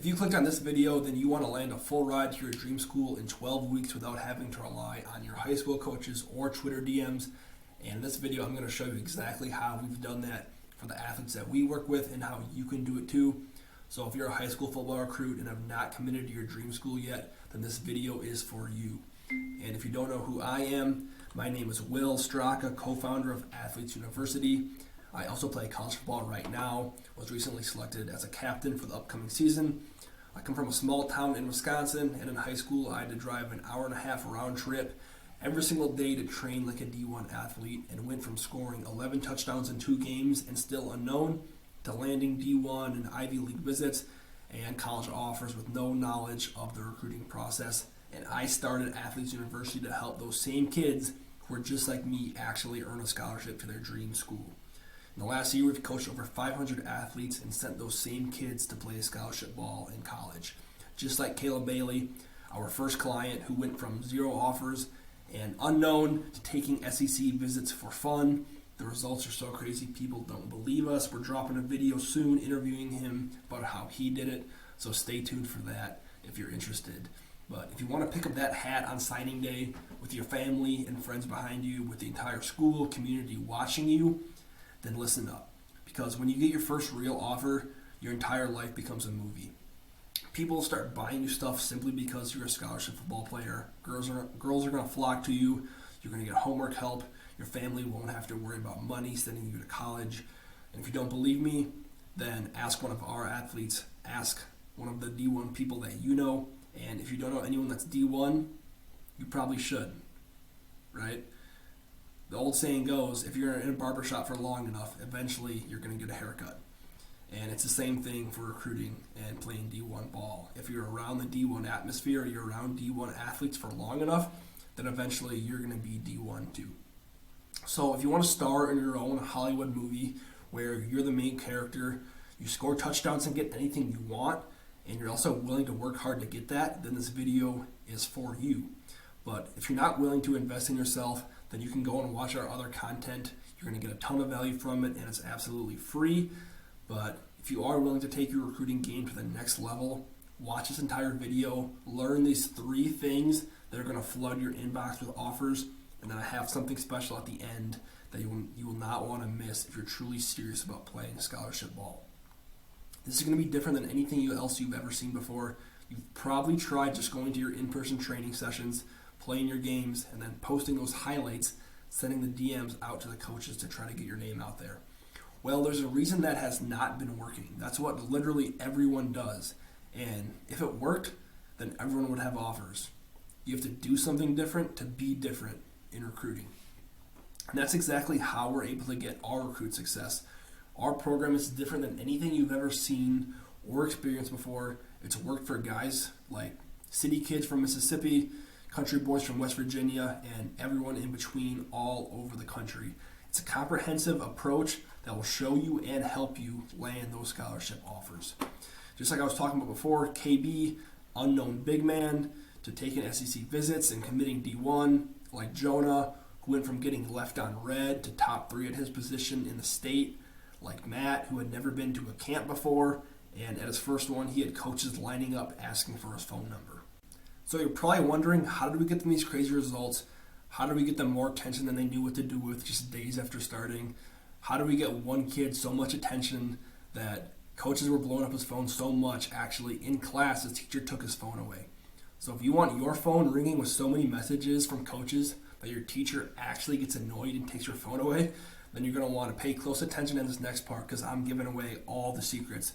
If you clicked on this video, then you want to land a full ride to your dream school in 12 weeks without having to rely on your high school coaches or Twitter DMs. And in this video, I'm going to show you exactly how we've done that for the athletes that we work with and how you can do it too. So if you're a high school football recruit and have not committed to your dream school yet, then this video is for you. And if you don't know who I am, my name is Will Straka, co-founder of Athletes University. I also play college football right now, was recently selected as a captain for the upcoming season. I come from a small town in Wisconsin, and in high school I had to drive an hour-and-a-half round trip every single day to train like a D1 athlete, and went from scoring 11 touchdowns in 2 games and still unknown to landing D1 and Ivy League visits and college offers with no knowledge of the recruiting process. And I started Athletes University to help those same kids who are just like me actually earn a scholarship to their dream school. In the last year, we've coached over 500 athletes and sent those same kids to play scholarship ball in college. Just like Caleb Bailey, our first client who went from 0 offers and unknown to taking SEC visits for fun. The results are so crazy, people don't believe us. We're dropping a video soon interviewing him about how he did it, so stay tuned for that if you're interested. But if you want to pick up that hat on signing day with your family and friends behind you, with the entire school community watching you, then listen up. Because when you get your first real offer, your entire life becomes a movie. People start buying you stuff simply because you're a scholarship football player. Girls are going to flock to you. You're going to get homework help. Your family won't have to worry about money sending you to college. And if you don't believe me, then ask one of our athletes. Ask one of the D1 people that you know. And if you don't know anyone that's D1, you probably should, right? The old saying goes, if you're in a barbershop for long enough, eventually you're going to get a haircut. And it's the same thing for recruiting and playing D1 ball. If you're around the D1 atmosphere, you're around D1 athletes for long enough, then eventually you're going to be D1 too. So if you want to star in your own Hollywood movie where you're the main character, you score touchdowns and get anything you want, and you're also willing to work hard to get that, then this video is for you. But if you're not willing to invest in yourself, then you can go and watch our other content. You're going to get a ton of value from it, and it's absolutely free. But if you are willing to take your recruiting game to the next level, watch this entire video, learn these 3 things that are going to flood your inbox with offers, and then I have something special at the end that you will not want to miss if you're truly serious about playing scholarship ball. This is going to be different than anything else you've ever seen before. You've probably tried just going to your in-person training sessions, playing your games, and then posting those highlights, sending the DMs out to the coaches to try to get your name out there. Well, there's a reason that has not been working. That's what literally everyone does. And if it worked, then everyone would have offers. You have to do something different to be different in recruiting. And that's exactly how we're able to get our recruit success. Our program is different than anything you've ever seen or experienced before. It's worked for guys like city kids from Mississippi, country boys from West Virginia, and everyone in between all over the country. It's a comprehensive approach that will show you and help you land those scholarship offers. Just like I was talking about before, KB, unknown big man, to taking SEC visits and committing D1, like Jonah, who went from getting left on red to top 3 at his position in the state, like Matt, who had never been to a camp before, and at his first one, he had coaches lining up asking for his phone number. So you're probably wondering, how did we get them these crazy results? How did we get them more attention than they knew what to do with just days after starting? How did we get one kid so much attention that coaches were blowing up his phone so much, actually in class, his teacher took his phone away? So if you want your phone ringing with so many messages from coaches that your teacher actually gets annoyed and takes your phone away, then you're going to want to pay close attention in this next part, because I'm giving away all the secrets.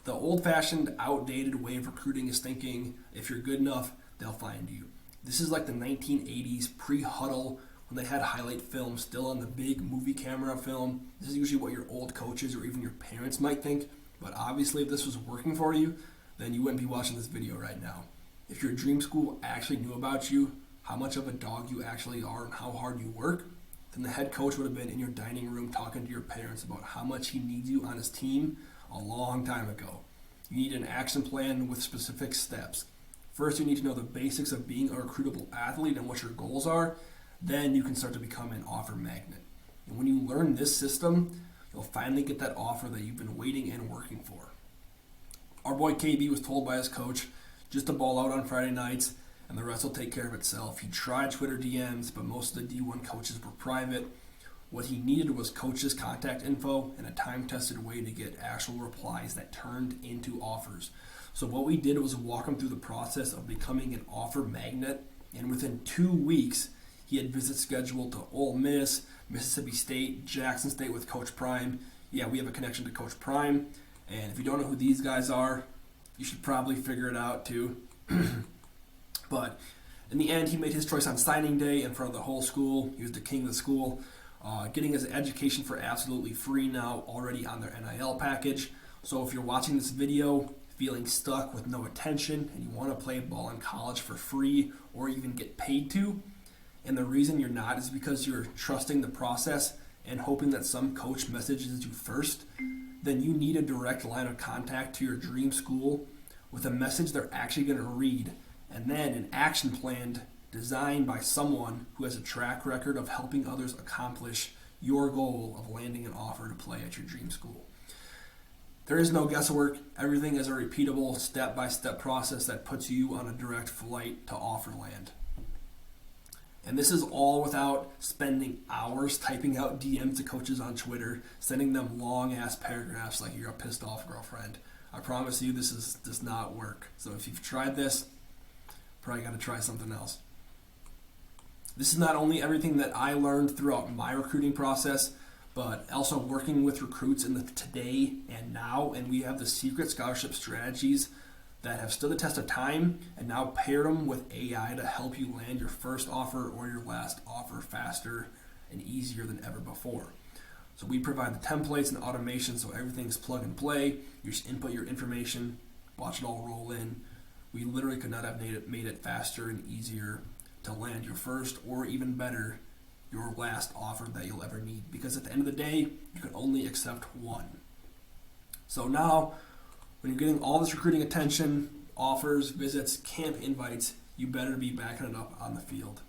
The old-fashioned, outdated way of recruiting is thinking, if you're good enough, they'll find you. This is like the 1980s pre-huddle when they had highlight film still on the big movie camera film. This is usually what your old coaches or even your parents might think, but obviously if this was working for you, then you wouldn't be watching this video right now. If your dream school actually knew about you, how much of a dog you actually are and how hard you work, then the head coach would have been in your dining room talking to your parents about how much he needs you on his team a long time ago. You need an action plan with specific steps. First, you need to know the basics of being a recruitable athlete and what your goals are. Then you can start to become an offer magnet. And when you learn this system, you'll finally get that offer that you've been waiting and working for. Our boy KB was told by his coach just to ball out on Friday nights and the rest will take care of itself. He tried Twitter DMs, but most of the D1 coaches were private. What he needed was coaches' contact info and a time-tested way to get actual replies that turned into offers. So what we did was walk him through the process of becoming an offer magnet, and within 2 weeks, he had visits scheduled to Ole Miss, Mississippi State, Jackson State with Coach Prime. Yeah, we have a connection to Coach Prime, and if you don't know who these guys are, you should probably figure it out too. But in the end, he made his choice on signing day in front of the whole school. He was the king of the school, getting his education for absolutely free now, already on their NIL package. So if you're watching this video feeling stuck with no attention and you want to play ball in college for free or even get paid to, and the reason you're not is because you're trusting the process and hoping that some coach messages you first, then you need a direct line of contact to your dream school with a message they're actually going to read, and then an action plan designed by someone who has a track record of helping others accomplish your goal of landing an offer to play at your dream school. There is no guesswork. Everything is a repeatable, step-by-step process that puts you on a direct flight to offer land. And this is all without spending hours typing out DMs to coaches on Twitter, sending them long-ass paragraphs like you're a pissed-off girlfriend. I promise you this does not work. So if you've tried this, probably got to try something else. This is not only everything that I learned throughout my recruiting process, but also working with recruits in the today and now, and we have the secret scholarship strategies that have stood the test of time and now paired them with AI to help you land your first offer or your last offer faster and easier than ever before. So we provide the templates and automation so everything's plug and play. You just input your information, watch it all roll in. We literally could not have made it faster and easier to land your first or even better, your last offer that you'll ever need, because at the end of the day, you can only accept one. So now, when you're getting all this recruiting attention, offers, visits, camp invites, you better be backing it up on the field.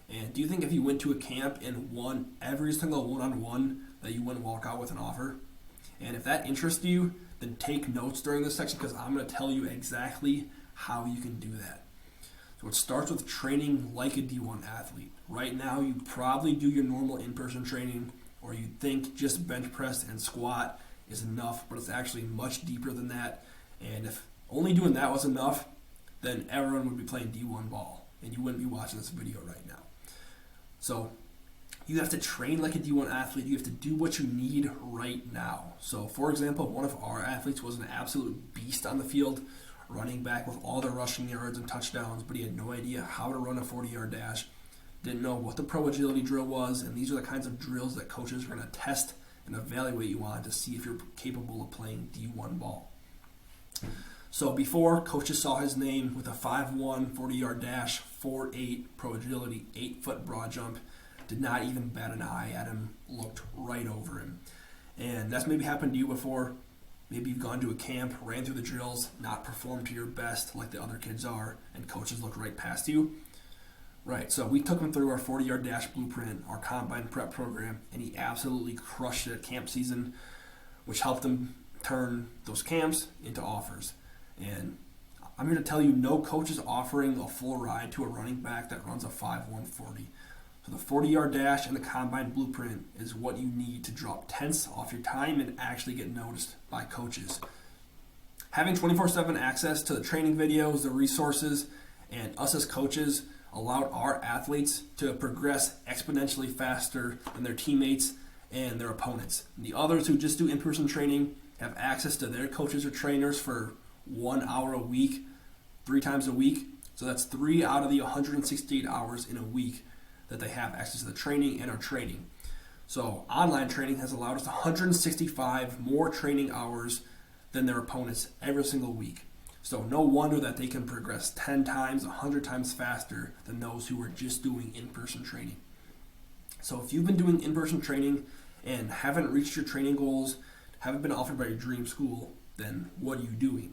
And do you think if you went to a camp and won every single one-on-one that you wouldn't walk out with an offer? And if that interests you, then take notes during this section because I'm going to tell you exactly how you can do that. So it starts with training like a D1 athlete. Right now, you probably do your normal in-person training, or you think just bench press and squat is enough, but it's actually much deeper than that. And if only doing that was enough, then everyone would be playing D1 ball, and you wouldn't be watching this video right now. So you have to train like a D1 athlete. You have to do what you need right now. So, for example, one of our athletes was an absolute beast on the field, running back with all the rushing yards and touchdowns, but he had no idea how to run a 40-yard dash, didn't know what the pro agility drill was, and these are the kinds of drills that coaches are going to test and evaluate you on to see if you're capable of playing D1 ball. So before, coaches saw his name with a 5'1", 40-yard dash, 4'8", pro agility, 8-foot broad jump, did not even bat an eye at him, looked right over him. And that's maybe happened to you before. Maybe you've gone to a camp, ran through the drills, not performed to your best like the other kids are, and coaches look right past you. Right, so we took him through our 40-yard dash blueprint, our combine prep program, and he absolutely crushed it at camp season, which helped him turn those camps into offers. And I'm here to tell you, no coach is offering a full ride to a running back that runs a 5'1", 40. So the 40-yard dash and the combine blueprint is what you need to drop tenths off your time and actually get noticed by coaches. Having 24/7 access to the training videos, the resources, and us as coaches allowed our athletes to progress exponentially faster than their teammates and their opponents. And the others who just do in-person training have access to their coaches or trainers for 1 hour a week, 3 times a week. So that's 3 out of the 168 hours in a week that they have access to the training and our training. So online training has allowed us 165 more training hours than their opponents every single week. So no wonder that they can progress 10 times, 100 times faster than those who are just doing in-person training. So if you've been doing in-person training and haven't reached your training goals, haven't been offered by your dream school, then what are you doing?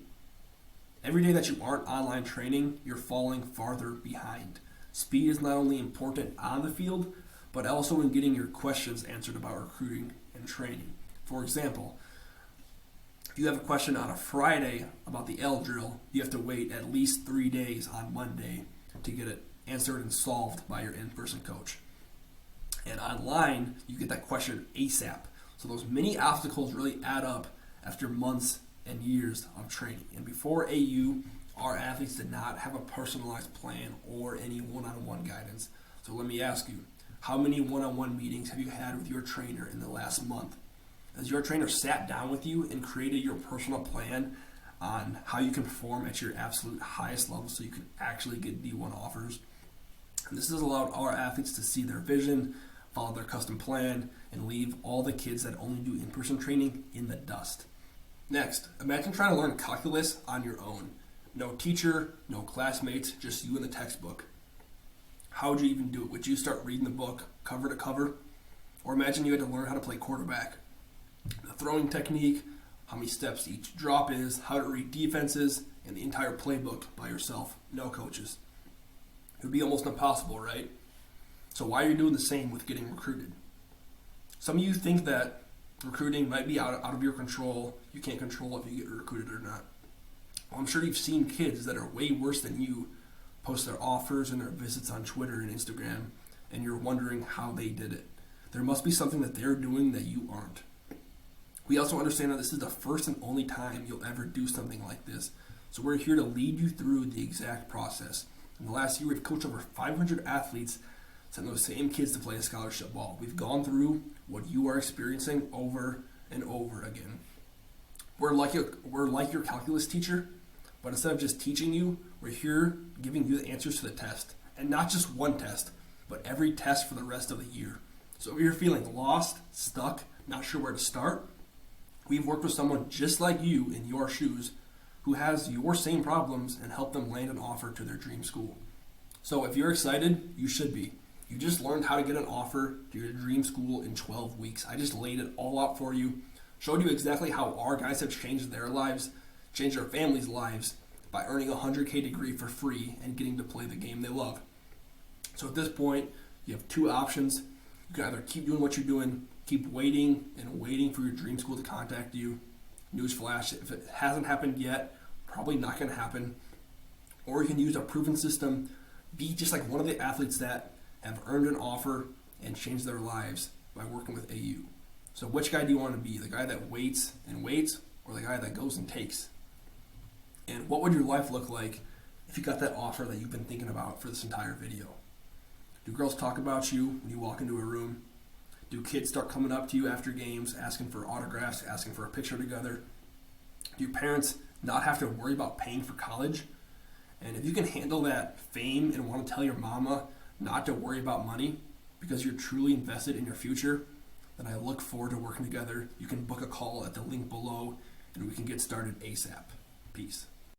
Every day that you aren't online training, you're falling farther behind. Speed is not only important on the field, but also in getting your questions answered about recruiting and training. For example, If you have a question on a Friday about the L drill, you have to wait at least 3 days on Monday to get it answered and solved by your in-person coach. And online, you get that question ASAP. So those mini obstacles really add up after months and years of training. And before AU, our athletes did not have a personalized plan or any one-on-one guidance. So let me ask you, how many one-on-one meetings have you had with your trainer in the last month? Has your trainer sat down with you and created your personal plan on how you can perform at your absolute highest level so you can actually get D1 offers? And this has allowed our athletes to see their vision, follow their custom plan, and leave all the kids that only do in-person training in the dust. Next, imagine trying to learn calculus on your own. No teacher, no classmates, just you and the textbook. How would you even do it? Would you start reading the book cover to cover? Or imagine you had to learn how to play quarterback. The throwing technique, how many steps each drop is, how to read defenses, and the entire playbook by yourself. No coaches. It would be almost impossible, right? So why are you doing the same with getting recruited? Some of you think that recruiting might be out of your control. You can't control if you get recruited or not. Well, I'm sure you've seen kids that are way worse than you post their offers and their visits on Twitter and Instagram, and you're wondering how they did it. There must be something that they're doing that you aren't. We also understand that this is the first and only time you'll ever do something like this. So we're here to lead you through the exact process. In the last year, we've coached over 500 athletes, sent those same kids to play a scholarship ball. We've gone through what you are experiencing over and over again. We're like your calculus teacher, but instead of just teaching you, we're here giving you the answers to the test. And not just one test, but every test for the rest of the year. So if you're feeling lost, stuck, not sure where to start, we've worked with someone just like you in your shoes who has your same problems and help them land an offer to their dream school. So if you're excited, you should be. You just learned how to get an offer to your dream school in 12 weeks. I just laid it all out for you, showed you exactly how our guys have changed their lives, changed their families' lives by earning a 100K degree for free and getting to play the game they love. So at this point, you have two options. You can either keep doing what you're doing, keep waiting and waiting for your dream school to contact you. Newsflash, if it hasn't happened yet, probably not going to happen. Or you can use a proven system, be just like one of the athletes that have earned an offer and changed their lives by working with AU. So which guy do you want to be? The guy that waits and waits, or the guy that goes and takes? And what would your life look like if you got that offer that you've been thinking about for this entire video? Do girls talk about you when you walk into a room? Do kids start coming up to you after games, asking for autographs, asking for a picture together? Do parents not have to worry about paying for college? And if you can handle that fame and want to tell your mama not to worry about money because you're truly invested in your future, then I look forward to working together. You can book a call at the link below and we can get started ASAP. Peace.